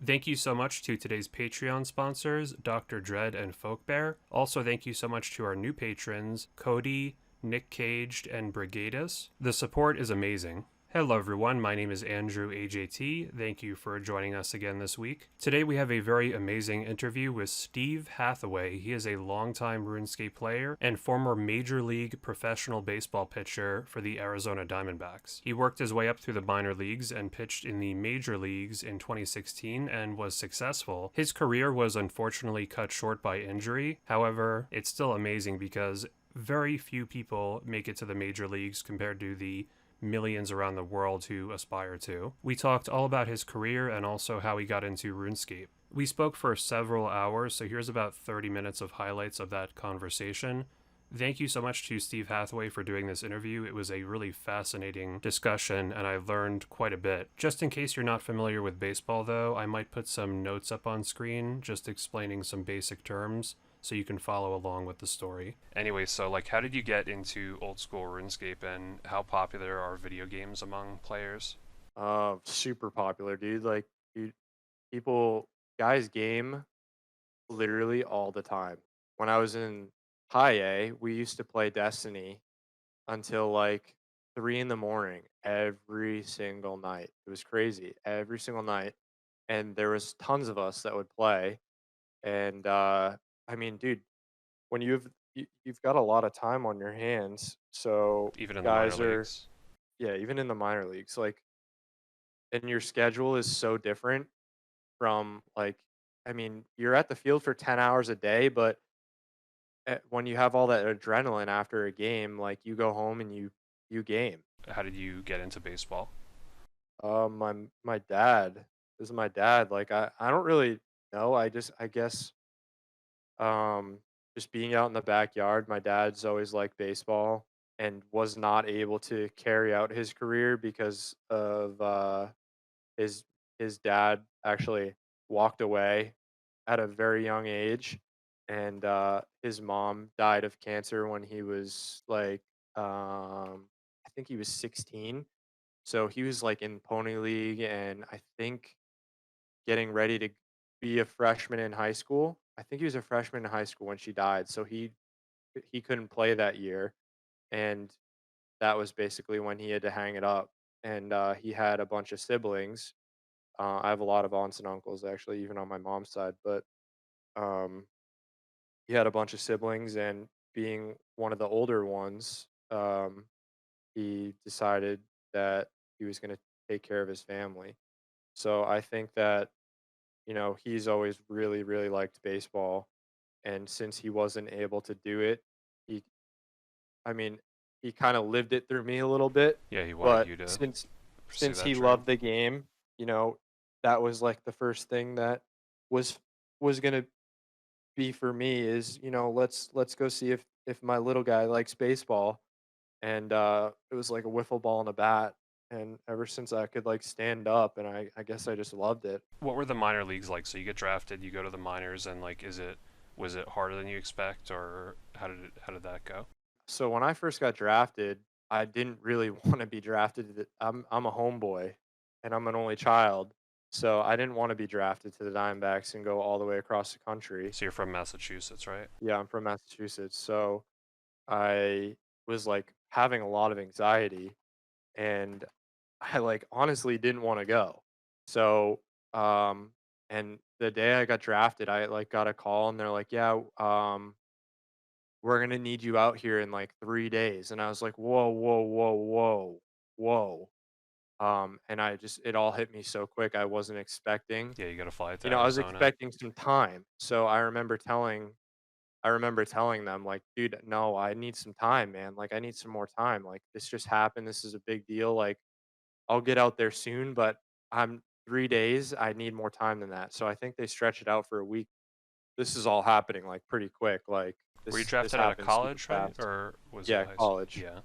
Thank you so much to today's Patreon sponsors, Dr. Dread and Folkbear. Also, thank you so much to our new patrons, Cody, Nick Caged, and Brigadus. The support is amazing. Hello, everyone. My name is AndrewAJT. Thank you for joining us again this week. Today, we have a very amazing interview with Steve Hathaway. He is a longtime RuneScape player and former Major League professional baseball pitcher for the Arizona Diamondbacks. He worked his way up through the minor leagues and pitched in the major leagues in 2016 and was successful. His career was unfortunately cut short by injury. However, it's still amazing because very few people make it to the major leagues compared to the millions around the world who aspire to. We talked all about his career and also how he got into RuneScape. We spoke for several hours, so here's about 30 minutes of highlights of that conversation. Thank you so much to Steve Hathaway for doing this interview. It was a really fascinating discussion, and I learned quite a bit. Just in case you're not familiar with baseball, though, I might put some notes up on screen just explaining some basic terms so you can follow along with the story. Anyway, so how did you get into old school RuneScape, and how popular are video games among players? Super popular, dude. Dude, people, guys game literally all the time. When I was in high A, we used to play Destiny until like 3 in the morning every single night. It was crazy every single night, and there was tons of us that would play. And I mean, dude, when you've got a lot of time on your hands, so Even in the minor guys are leagues? yeah, even in the minor leagues, and your schedule is so different from I mean, you're at the field for 10 hours a day, but when you have all that adrenaline after a game, like you go home and you game. How did you get into baseball? My dad, this is my dad. I don't really know. I guess just being out in the backyard, my dad's always liked baseball and was not able to carry out his career because of his his dad actually walked away at a very young age, and his mom died of cancer when he was I think he was 16. So he was like in pony league, and I think getting ready to be a freshman in high school. I think he was a freshman in high school when she died, so he couldn't play that year, and that was basically when he had to hang it up. And he had a bunch of siblings. I have a lot of aunts and uncles actually, even on my mom's side, but um, he had a bunch of siblings, and being one of the older ones, he decided that he was going to take care of his family. So I think that he's always really, really liked baseball, and since he wasn't able to do it, he, I mean, he kind of lived it through me a little bit. Yeah, he wanted But you to pursue since that he dream. loved the game, that was like the first thing that was was gonna be for me is let's go see if my little guy likes baseball. And it was like a wiffle ball and a bat, and ever since I could like stand up, and I guess I just loved it. What were the minor leagues like? So you get drafted, you go to the minors, and was it harder than you expect, or how did that go? So when I first got drafted, I didn't really want to be drafted I'm a homeboy, and I'm an only child, so I didn't want to be drafted to the Diamondbacks and go all the way across the country. So you're from Massachusetts, right? Yeah, I'm from Massachusetts, so I was like having a lot of anxiety, and I like honestly didn't want to go. So, and the day I got drafted, I like got a call, and they're like, "Yeah, we're gonna need you out here in like 3 days." And I was like, "Whoa, whoa, whoa, whoa, whoa!" And it all hit me so quick. I wasn't expecting. Yeah, you got to fly to I was Arizona. expecting some time. So I remember telling them like, "Dude, no, I need some time, man. Like, I need some more time. Like, this just happened. This is a big deal. Like, I'll get out there soon, but I'm 3 days. I need more time than that." So I think they stretch it out for a week. This is all happening like pretty quick. Like Were you this drafted out of happened super college, right? fast. Or was it Yeah, high school? college. Yeah.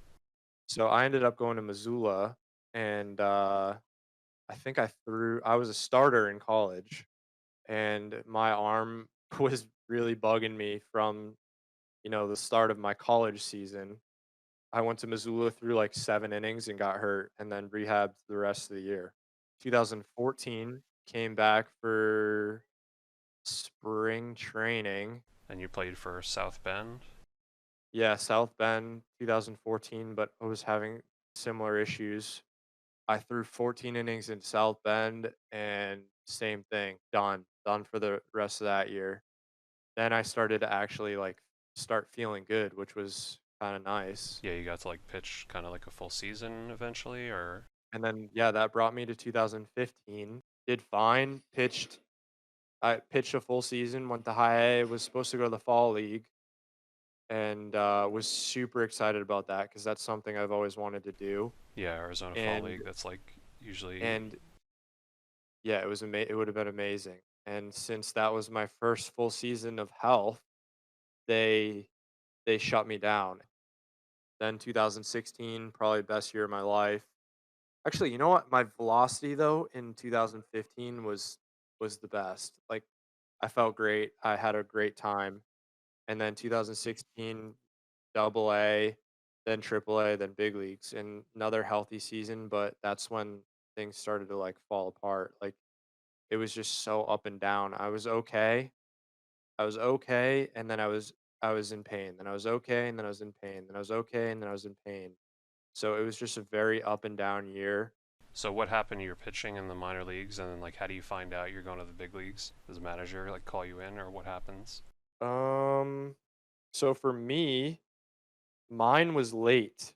So I ended up going to Missoula, and I was a starter in college, and my arm was really bugging me from the start of my college season. I went to Missoula through like 7 innings and got hurt, and then rehabbed the rest of the year. 2014. came back for spring training. And you played for South Bend? Yeah, South Bend, 2014, but I was having similar issues. I threw 14 innings in South Bend and same thing, done for the rest of that year. Then I started to actually like start feeling good, which was kind of nice. Yeah, you got to like pitch kind of like a full season eventually, or And then yeah, that brought me to 2015. Did fine, I pitched a full season, went to high A, was supposed to go to the fall league, and was super excited about that because that's something I've always wanted to do. yeah, Arizona Fall And League. That's like usually. and yeah, it would have been amazing. And since that was my first full season of health, they they shut me down. Then 2016, probably best year of my life. Actually, you know what? My velocity though in 2015 was the best. Like I felt great. I had a great time. And then 2016 double A, then triple A, then big leagues and another healthy season, but that's when things started to like fall apart. Like it was just so up and down. I was okay and then I was in pain. Then I was okay and then I was in pain. Then I was okay and then I was in pain. So it was just a very up and down year. So what happened? You're pitching in the minor leagues, and then like, how do you find out you're going to the big leagues? Does the manager like call you in, or what happens? Um so for me, mine was late.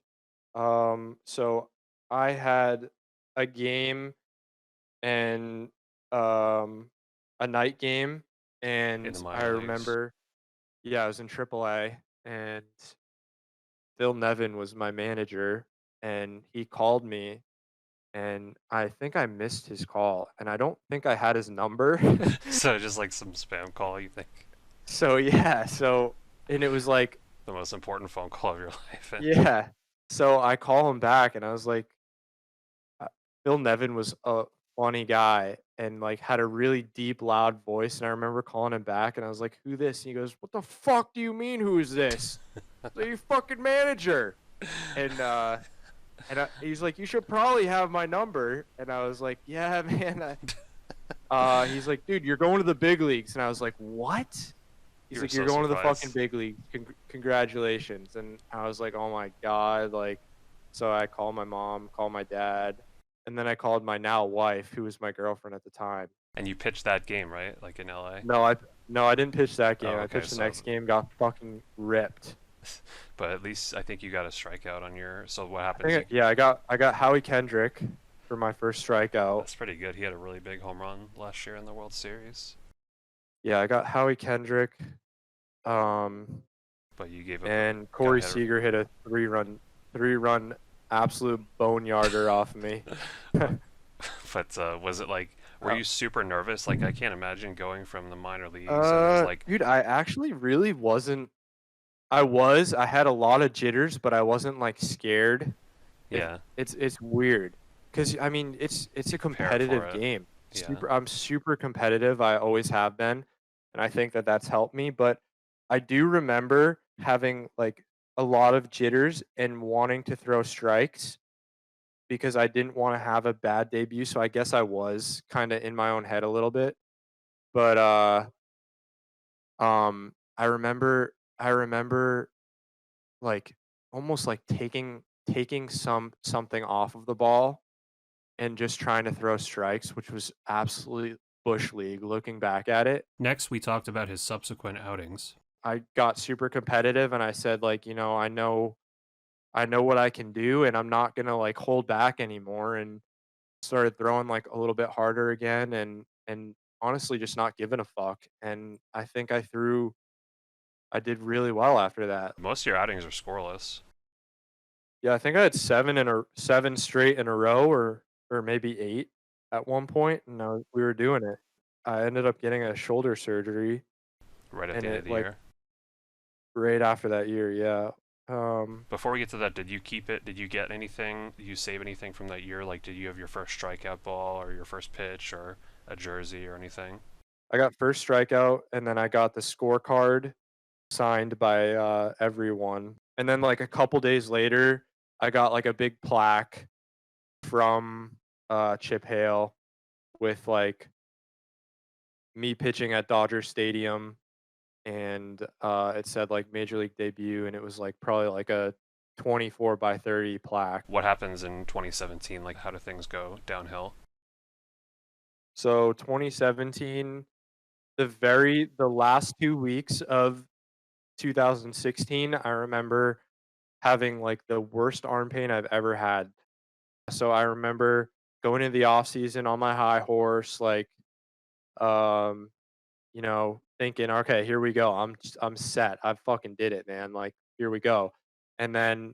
So I had a game and um a night game In the and I minor leagues? remember yeah, I was in triple A and Phil Nevin was my manager and he called me and I think I missed his call and I don't think I had his number. So just like some spam call, you think? So yeah, and it was like The most important phone call of your life. And yeah. So I call him back and I was like uh, Phil Nevin was a funny guy and like had a really deep, loud voice. And I remember calling him back and I was like, "Who this?" And he goes, "What the fuck do you mean? Who is this?" So your fucking manager. And he's like, "You should probably have my number." And I was like, "Yeah, man." He's like, "Dude, you're going to the big leagues." And I was like, "What?" you He's were like, so "You're going to the fucking surprised. big leagues. Congratulations." And I was like, "Oh my god!" Like, so I called my mom, called my dad, and then I called my now wife, who was my girlfriend at the time. And you pitched that game, right? Like in LA? No, I didn't pitch that game. Oh, I okay. pitched the So, next game, got fucking ripped. but at least I think you got a strikeout on your. So what I happens? think yeah, I got Howie Kendrick for my first strikeout. That's pretty good. He had a really big home run last year in the World Series, Yeah, I got Howie Kendrick. Um, but you gave up a and guy Corey hit. Seager hit a three run absolute boneyarder off of me. But was it like? Were Uh, you super nervous? Like I can't imagine going from the minor leagues and there's like, dude, I actually really wasn't. I had a lot of jitters, but I wasn't like scared. If yeah, it's weird, cause I mean it's you a prepare for competitive it. game. Yeah. I'm super competitive. I always have been, and I think that that's helped me. But I do remember having like a lot of jitters and wanting to throw strikes because I didn't want to have a bad debut. So I guess I was kind of in my own head a little bit. But I remember like almost like taking something off of the ball and just trying to throw strikes, which was absolutely bush league looking back at it. Next, we talked about his subsequent outings. I got super competitive and I said like, I know what I can do and I'm not going to like hold back anymore and started throwing like a little bit harder again and honestly just not giving a fuck and I did really well after that. Most of your outings are scoreless. Yeah, I think I had 7 straight in a row or maybe 8 at one point, and we were doing it. I ended up getting a shoulder surgery, Right at and the end of it the like year. right after that year, yeah. Um, Before we get to that, did you keep it? Did you get anything? Did you save anything from that year? Like, did you have your first strikeout ball or your first pitch or a jersey or anything? I got first strikeout, and then I got the scorecard signed by everyone, and then like a couple days later, I got like a big plaque from Chip Hale with like me pitching at Dodger Stadium, and it said like major league debut, and it was like probably like a 24 by 30 plaque. What happens in 2017? Like, how do things go downhill? So 2017, the last 2 weeks of 2016, I remember having like the worst arm pain I've ever had. So I remember going into the off season on my high horse, like um, thinking, okay, here we go. I'm set. I fucking did it, man. Like, here we go. And then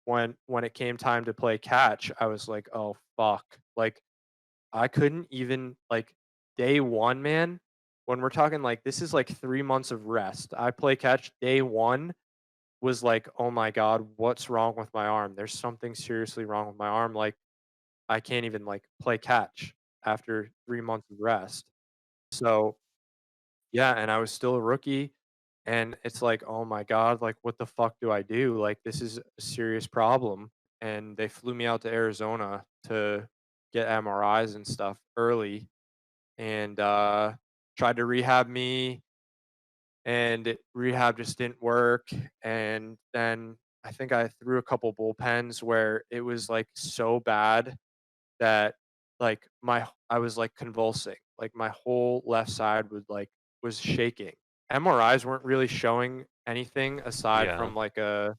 when it came time to play catch, I was like, oh fuck. Like I couldn't even like day one, man. When we're talking like this is like 3 months of rest. I play catch day one was like, oh my God, what's wrong with my arm? There's something seriously wrong with my arm. Like I can't even like play catch after 3 months of rest. So yeah, and I was still a rookie, and it's like, "Oh my god, like, what the fuck do I do? Like, this is a serious problem." And they flew me out to Arizona to get MRIs and stuff early, and, tried to rehab me, and rehab just didn't work, and then I think I threw a couple bullpens where it was, like, so bad that, like, I was, like, convulsing, like, my whole left side was shaking. MRIs weren't really showing anything aside Yeah. from, like, a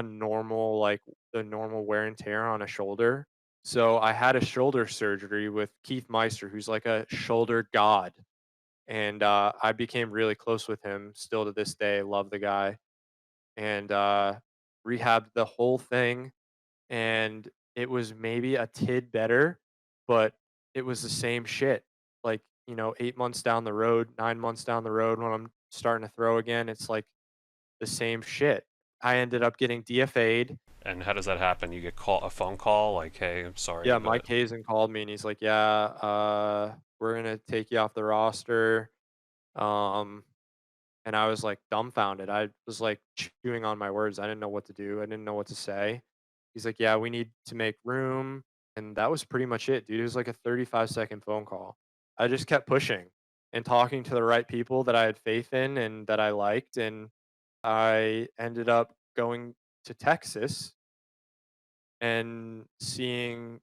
normal, like, the normal wear and tear on a shoulder. So, I had a shoulder surgery with Keith Meister, who's like a shoulder god, and, I became really close with him still to this day, love the guy, and, rehabbed the whole thing, and it was maybe a tid better, but it was the same shit. Like, 8 months down the road, 9 months down the road when I'm starting to throw again, it's like the same shit. I ended up getting DFA'd. And how does that happen? You get a phone call like, "Hey, I'm sorry, Yeah, but..." Mike Hazen called me and he's like, "Yeah, we're gonna take you off the roster." Um, and I was like dumbfounded. I was like chewing on my words. I didn't know what to do. I didn't know what to say. He's like, "Yeah, we need to make room." And that was pretty much it, dude. It was like a 35-second phone call. I just kept pushing and talking to the right people that I had faith in and that I liked. And I ended up going to Texas and seeing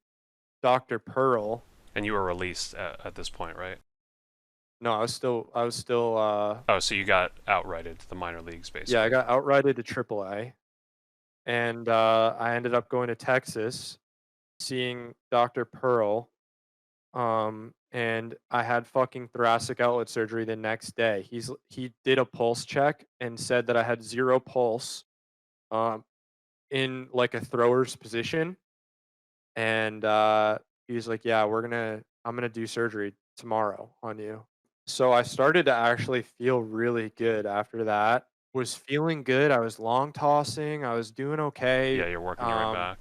Dr. Pearl. And you were released at this point, right? No, I was still, Oh, so you got outrighted to the minor leagues, yeah, I basically. got outrighted to AAA. And I ended up going to Texas, seeing Dr. Pearl. And I had fucking thoracic outlet surgery the next day. He did a pulse check and said that I had zero pulse, um, in like a thrower's position. And he was like, "Yeah, I'm gonna do surgery tomorrow on you." So I started to actually feel really good after that. Was feeling good. I was long tossing. I was doing okay. Yeah, you're working your way Um, back.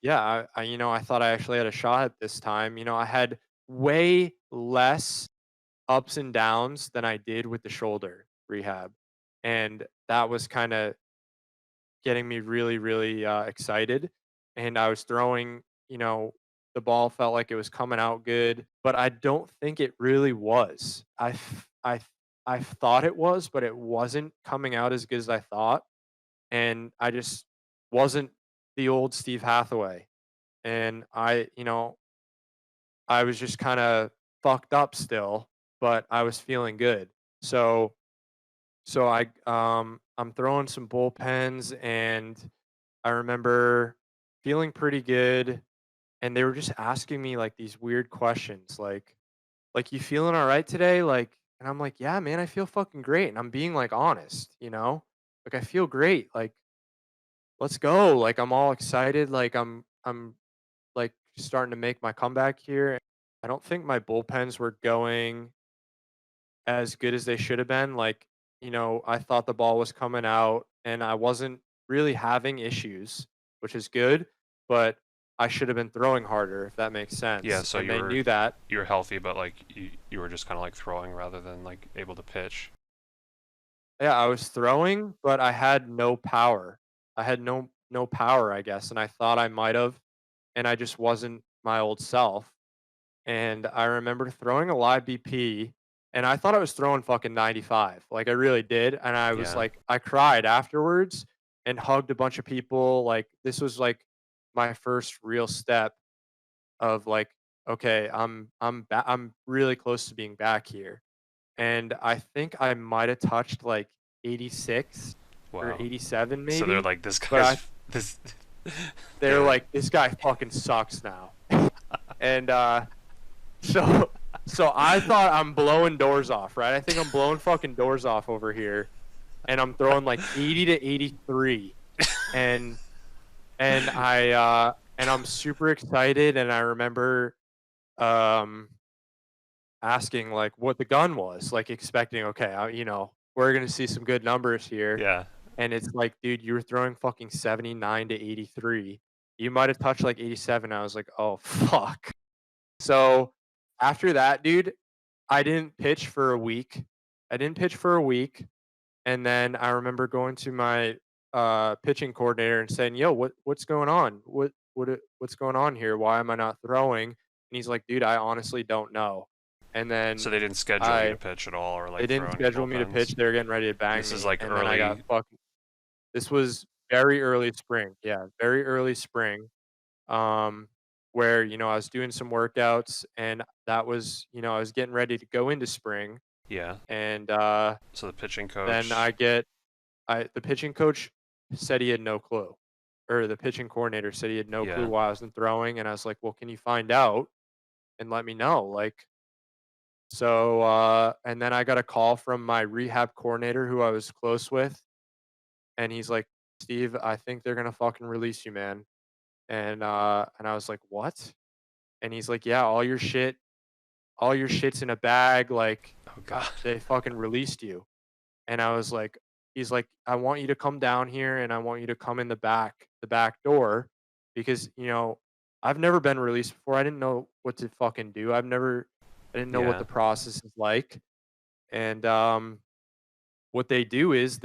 Yeah, I thought I actually had a shot at this time. I had way less ups and downs than I did with the shoulder rehab. And that was kind of getting me really, really excited. And I was throwing, the ball felt like it was coming out good, but I don't think it really was. I thought it was, but it wasn't coming out as good as I thought. And I just wasn't the old Steve Hathaway. And I was just kind of fucked up still, but I was feeling good. So I'm throwing some bullpens, and I remember feeling pretty good, and they were just asking me like these weird questions like you feeling all right today? Like, and I'm like, "Yeah, man, I feel fucking great." And I'm being like honest. Like I feel great. Like, let's go. Like I'm all excited. Like I'm like starting to make my comeback here. I don't think my bullpens were going as good as they should have been. Like, I thought the ball was coming out and I wasn't really having issues, which is good, but I should have been throwing harder, if that makes Yeah, sense. so And you they were knew that. you were healthy, but like you were just kind of like throwing rather than like able to pitch. Yeah, I was throwing, but I had no power. I had no power, I guess, and I thought I might have, and I just wasn't my old self. And I remember throwing a live BP. and I thought I was throwing fucking 95, like, I really did, and I was Yeah. like I cried afterwards and hugged a bunch of people, like, this was, like, my first real step of, like, "Okay, I'm really close to being back here," and I think I might have touched, like, 86 or Wow. 87 So they're maybe, like, this but guy's this. they're Yeah. like, "This guy fucking sucks now." And, so so I thought I'm blowing doors off, right? I think I'm blowing fucking doors off over here, and I'm throwing like 80 to 83, and and I'm super excited, and I remember um asking like what the gun was, like expecting, okay, we're gonna see some good numbers here, Yeah. and it's like, dude, you were throwing fucking 79 to 83. You might have touched like 87. I was like, oh fuck. So after that, dude, I didn't pitch for a week. I didn't pitch for a week, and then I remember going to my, pitching coordinator and saying, "Yo, what's going on? What's going on here? Why am I not throwing?" And he's like, "Dude, I honestly don't know." And then So they didn't schedule you to I pitch at all, or they like didn't throw any schedule me to pitch. bullpens. They were getting ready to And bang this is me, like and then I got early. fucking this was very early spring. Yeah, very early spring. Um, where, I was doing some workouts, and that was, I was getting ready to go into spring, Yeah. and So the pitching then coach. the pitching coach said he had no clue, or the pitching coordinator said he had no clue Yeah. why I wasn't throwing, and I was like, "Well, can you find out and let me know?" Like, so, and then I got a call from my rehab coordinator who I was close with, and he's like, "Steve, I think they're gonna fucking release you, man." And I was like, "What?" And he's like, "Yeah, all your shit's in a bag, like, Oh God. they fucking released you." And I was like, he's like, "I want you to come down here, and I want you to come in the back door, because, I've never been released before. I didn't know what to fucking do. I didn't know what Yeah. the process is like." And what they do is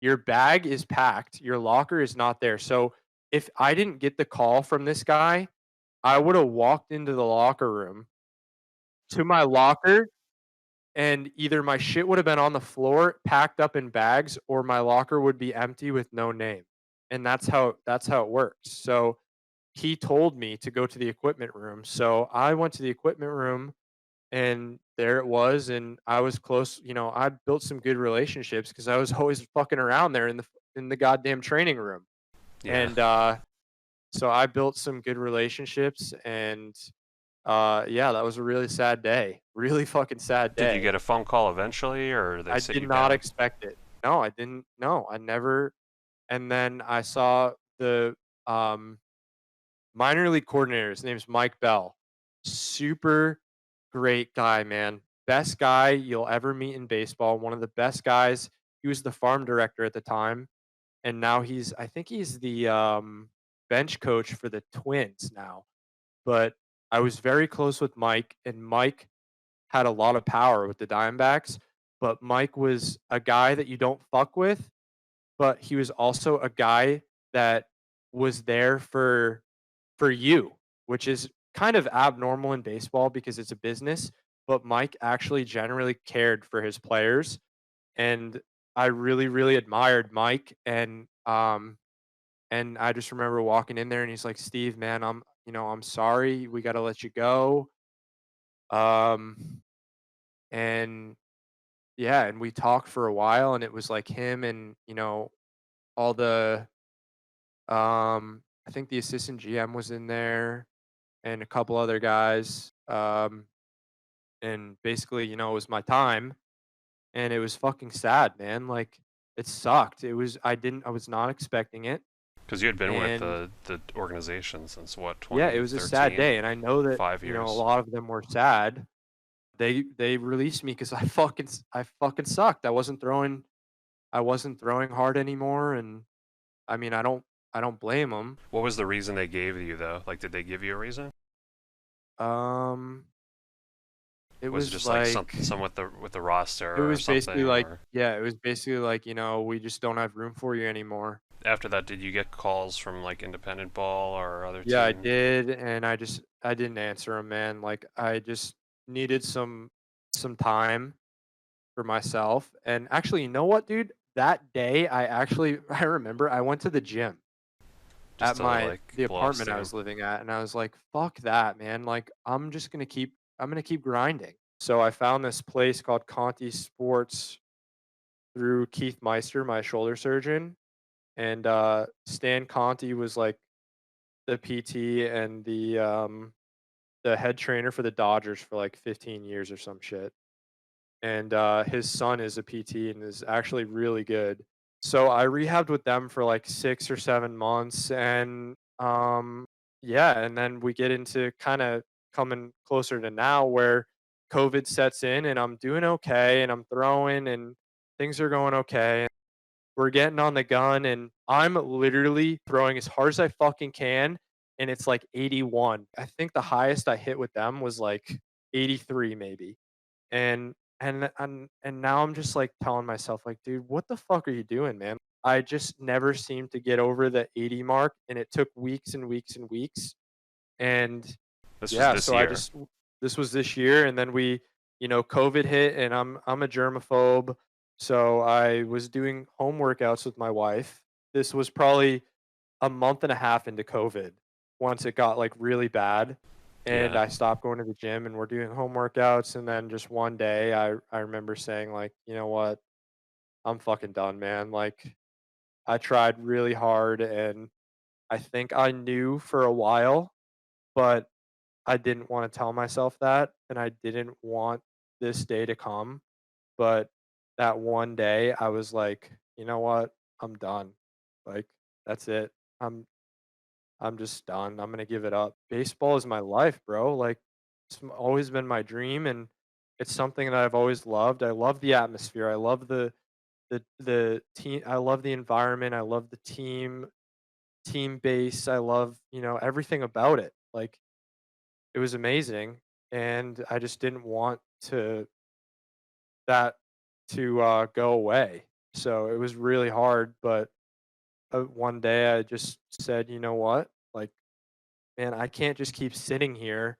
your bag is packed, your locker is not there. So if I didn't get the call from this guy, I would have walked into the locker room to my locker, and either my shit would have been on the floor, packed up in bags, or my locker would be empty with no name. And that's how it works. So he told me to go to the equipment room. So I went to the equipment room, and there it was, and I was close, I built some good relationships because I was always fucking around there in the goddamn training room. Yeah. And so I built some good relationships, and yeah, that was a really sad day. Really fucking sad Did you day. get a phone call eventually, or they I sit did you not down? expect it. No, I didn't. No, I never. And then I saw the um, minor league coordinator. His name's Mike Bell. Super great guy, man. Best guy you'll ever meet in baseball. One of the best guys. He was the farm director at the time, and now I think he's the bench coach for the Twins now. But I was very close with Mike, and Mike had a lot of power with the Diamondbacks, but Mike was a guy that you don't fuck with, but he was also a guy that was there for you, which is kind of abnormal in baseball because it's a business, but Mike actually generally cared for his players, and I really really admired Mike. And I just remember walking in there, and he's like, "Steve, man, I'm sorry. We got to let you go." Um and Yeah, and we talked for a while, and it was like him and, all the I think the assistant GM was in there, and a couple other guys. And basically, it was my time, and it was fucking sad, man. Like, it sucked. I was not expecting it. Because you had been with And the organization since what, yeah, it was a sad 2013? day, and I know that, 5 years. a lot of them were sad. They released me because I fucking sucked. I wasn't throwing hard anymore, and I mean, I don't blame them. What was the reason they gave you though? Like, did they give you a reason? Um, it Was it was just like like some with the roster it or was basically something? like Or yeah, it was basically like, we just don't have room for you anymore. after that, did you get calls from like independent ball or other Yeah, I teams? did, and I didn't answer them, man. Like, I just needed some time for myself. And actually, you know what, dude? That day, I remember I went to the gym Just at to like the blow off apartment I steam. was living at, and I was like, "Fuck that, man! Like, I'm gonna keep grinding." So I found this place called Conti Sports through Keith Meister, my shoulder surgeon, and Stan Conti was like the PT and the head trainer for the Dodgers for like 15 years or some shit. And his son is a PT and is actually really good. So I rehabbed with them for like 6 or 7 months, and yeah, and then we get into kind of coming closer to now where COVID sets in, and I'm doing okay, and I'm throwing, and things are going okay. We're getting on the gun, and I'm literally throwing as hard as I fucking can, and it's like 81. I think the highest I hit with them was like 83 maybe. And now I'm just like telling myself like, dude, what the fuck are you doing, man? I just never seemed to get over the 80 mark, and it took weeks and weeks and weeks. And This was yeah, this so I year. just this was this year, and then COVID hit, and I'm a germaphobe, so I was doing home workouts with my wife. This was probably a month and a half into COVID once it got like really bad, and Yeah. I stopped going to the gym, and we're doing home workouts, and then just one day I remember saying like, "You know what? I'm fucking done, man." Like I tried really hard, and I think I knew for a while, but I didn't wanna tell myself that, and I didn't want this day to come, but that one day, I was like, "You know what? I'm done. Like, that's it. I'm I'm just done. I'm gonna give it up." Baseball is my life, bro. Like, always been my dream, and it's something that I've always loved. I love the atmosphere. I love the team. I love the environment. I love the team base. I love, everything about it. Like, it was amazing, and I just didn't want that to, go away. So, it was really hard, but, one day I just said, "You know what? Like, man, I can't just keep sitting here.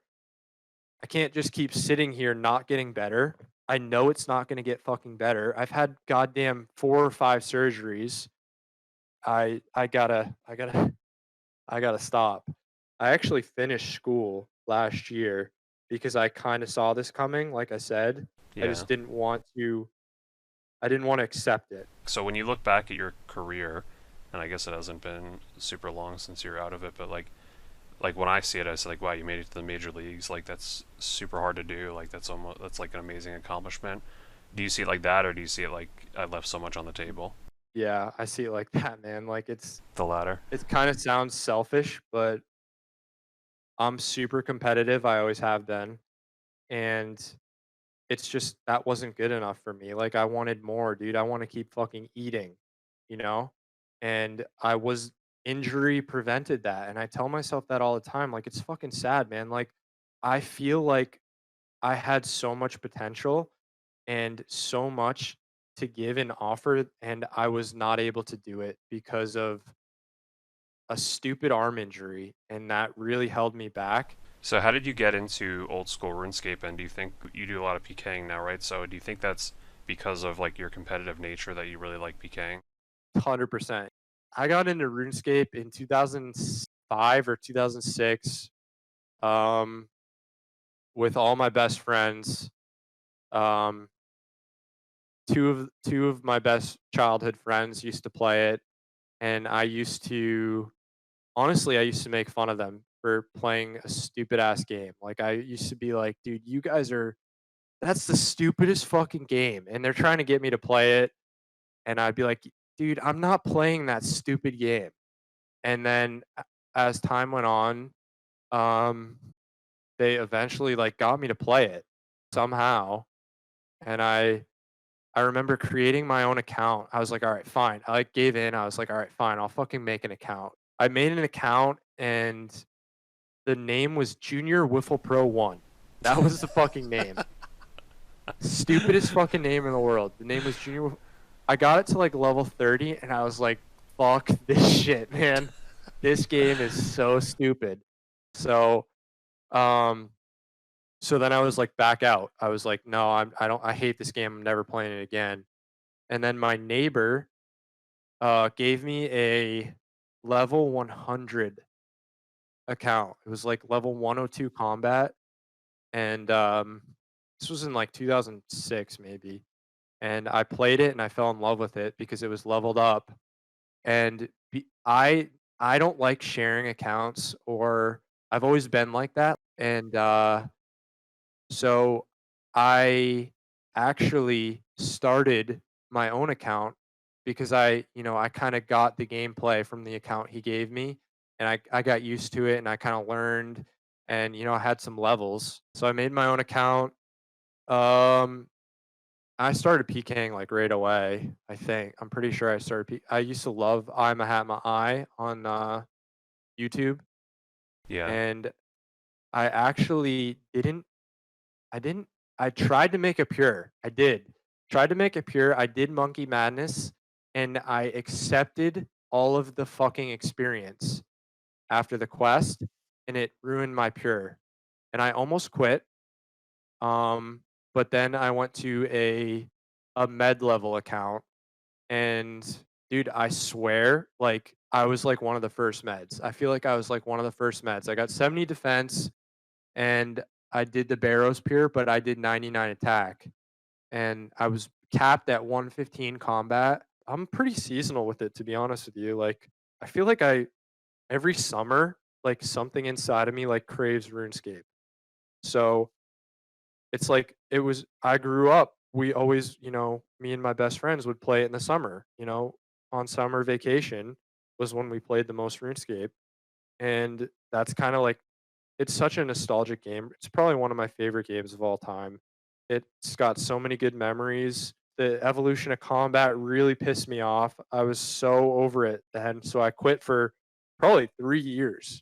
I can't just keep sitting here not getting better. I know it's not gonna get fucking better. I've had goddamn 4 or 5 surgeries. I gotta I gotta stop." I actually finished school last year because I kinda saw this coming, like I said. I Yeah. just didn't wanna accept it. So when you look back at your career, and I guess it hasn't been super long since you're out of it, but like when I see it, I say like, wow, you made it to the major leagues. Like that's super hard to do. Like that's like an amazing accomplishment. Do you see it like that, or do you see it like I left so much on the table? Yeah, I see it like that, man. Like, The latter. it kinda sounds selfish, but I'm super competitive, I always have been, and it's just that wasn't good enough for me. Like, I wanted more, dude. I wanna keep fucking eating, you know? And I was injury prevented that, and I tell myself that all the time. Like, it's fucking sad, man. Like, I feel like I had so much potential and so much to give and offer, and I was not able to do it because of a stupid arm injury, and that really held me back. So how did you get into old school RuneScape? And do you think you do a lot of PKing now, right? So do you think that's because of like your competitive nature that you really like PKing? 100%. I got into RuneScape in 2005 or 2006, um, with all my best friends. Um, two of my best childhood friends used to play it, and I used to make fun of them for playing a stupid ass game. Like, I used to be like, "Dude, you guys are that's the stupidest fucking game," and they're trying to get me to play it, and I'd be like, "Dude, I'm not playing that stupid game." And then as time went on, um, they eventually like got me to play it somehow. And I remember creating my own account. I was like, all right, fine. I like gave in. I was like, all right, fine. I'll fucking make an account. I made an account, and the name was Junior Wiffle Pro 1. That was the fucking name. Stupidest fucking name in the world. The name was I got it to like level 30, and I was like, fuck this shit, man. This game is so stupid. So, um, So then I was like back out. I was like, no, I hate this game. I'm never playing it again. And then my neighbor gave me a level 100 account. It was like level 102 combat, and this was in like 2006 maybe. And I played it and I fell in love with it because it was leveled up. And I don't like sharing accounts, or I've always been like that. And so I actually started my own account because I kind of got the gameplay from the account he gave me, and I got used to it and I kind of learned, and I had some levels. So I made my own account. Um I started PKing like right away, I think. I'm pretty sure I used to love I'm a Hat My Eye on YouTube, Yeah. and I actually didn't I didn't I tried to make a pure. I did. Tried to make a pure. I did Monkey Madness, and I accepted all of the fucking experience after the quest, and it ruined my pure. And I almost quit. Um, but then I went to a med level account, and dude, I swear, like I was like one of the first meds. I feel like I was like one of the first meds. I got 70 defense, and I did the Barrows Pier, but I did 99 attack, and I was capped at 115 combat. I'm pretty seasonal with it, to be honest with you. Like, I feel like every summer, like something inside of me like craves RuneScape. So it's like I grew up. We always, me and my best friends would play it in the summer. On summer vacation was when we played the most RuneScape, and that's kind of like it's such a nostalgic game. It's probably one of my favorite games of all time. It's got so many good memories. The evolution of combat really pissed me off. I was so over it then, so I quit for probably 3 years,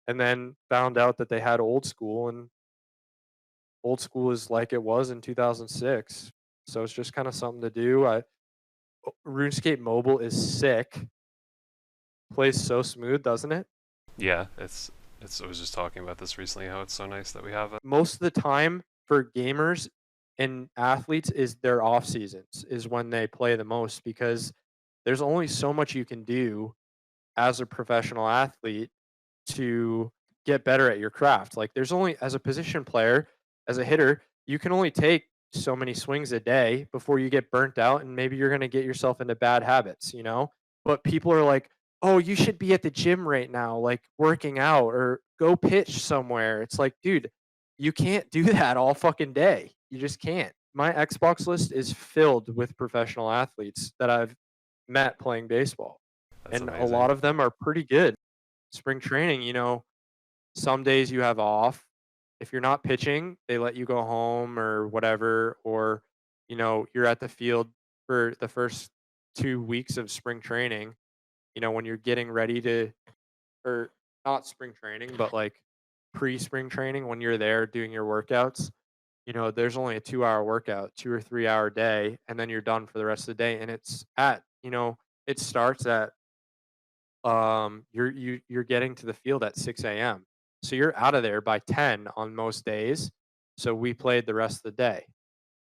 and then found out that they had old school, and old school is like it was in 2006. So it's just kind of something to do. RuneScape Mobile is sick. Plays so smooth, doesn't it? Yeah, I was just talking about this recently, how it's so nice that we have it. Most of the time for gamers and athletes is their off seasons is when they play the most, because there's only so much you can do as a professional athlete to get better at your craft. Like there's only as a position player, as a hitter, you can only take so many swings a day before you get burnt out, and maybe you're going to get yourself into bad habits. But people are like, "Oh, you should be at the gym right now, like working out or go pitch somewhere." It's like, dude, you can't do that all fucking day. You just can't. My Xbox list is filled with professional athletes that I've met playing baseball, That's and a amazing. lot of them are pretty good. Spring training, some days you have off. If you're not pitching, they let you go home or whatever, or you're at the field for the first 2 weeks of spring training, when you're getting ready to, or not spring training, but like pre-spring training, when you're there doing your workouts, there's only a 2-hour workout, 2 or 3-hour day, and then you're done for the rest of the day, and it starts at you're getting to the field at 6 a.m. So you're out of there by 10 on most days. So we played the rest of the day.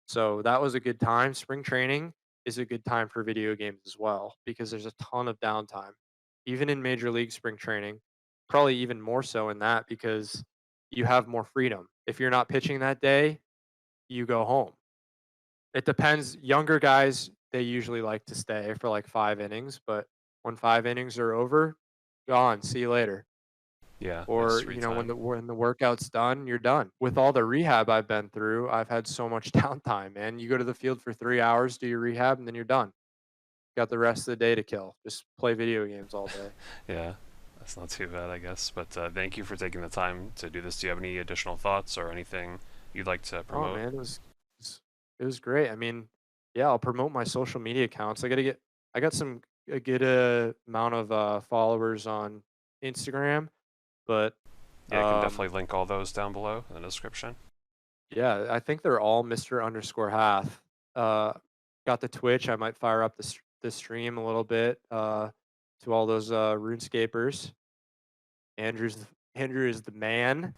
So that was a good time. Spring training is a good time for video games as well, because there's a ton of downtime. Even in major league spring training, probably even more so in that, because you have more freedom. If you're not pitching that day, you go home. It depends. Younger guys, they usually like to stay for like 5 innings, but when 5 innings are over, gone. See you later. Yeah, it's Or free when time. the workout's done, you're done. With all the rehab I've been through, I've had so much downtime, man. You go to the field for 3 hours, do your rehab, and then you're done. Got the rest of the day to kill. Just play video games all day. Yeah, that's not too bad, I guess. But thank you for taking the time to do this. Do you have any additional thoughts or anything you'd like to Oh promote? man, it it was great. I mean, yeah, I'll promote my social media accounts. I got a good amount of followers on Instagram, but Yeah, I can um, definitely link all those down below in the description. yeah, I think they're all Mr. Underscore Hath. Uh, got the Twitch. I might fire up the stream a little bit to all those RuneScapers. Andrew is the man.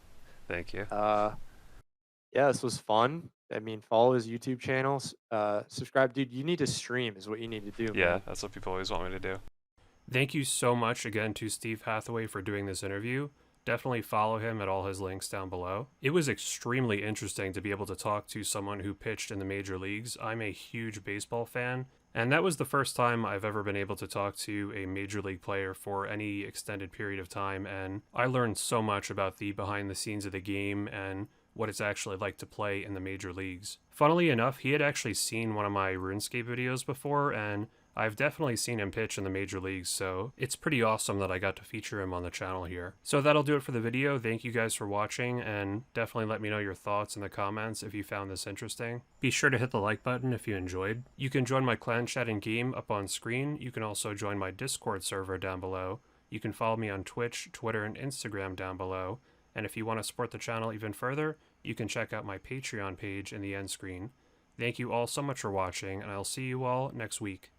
Thank you. Uh, Yeah, this was fun. I mean, follow his YouTube channels. Subscribe, dude. You need to stream, is what you need to do, Yeah, man. that's what people always want me to do. Thank you so much again to Steve Hathaway for doing this interview. Definitely follow him at all his links down below. It was extremely interesting to be able to talk to someone who pitched in the major leagues. I'm a huge baseball fan, and that was the first time I've ever been able to talk to a major league player for any extended period of time, and I learned so much about the behind the scenes of the game and what it's actually like to play in the major leagues. Funnily enough, he had actually seen one of my RuneScape videos before, and I've definitely seen him pitch in the major leagues, so it's pretty awesome that I got to feature him on the channel here. So that'll do it for the video. Thank you guys for watching, and definitely let me know your thoughts in the comments if you found this interesting. Be sure to hit the like button if you enjoyed. You can join my clan chat and game up on screen. You can also join my Discord server down below. You can follow me on Twitch, Twitter, and Instagram down below. And if you want to support the channel even further, you can check out my Patreon page in the end screen. Thank you all so much for watching, and I'll see you all next week.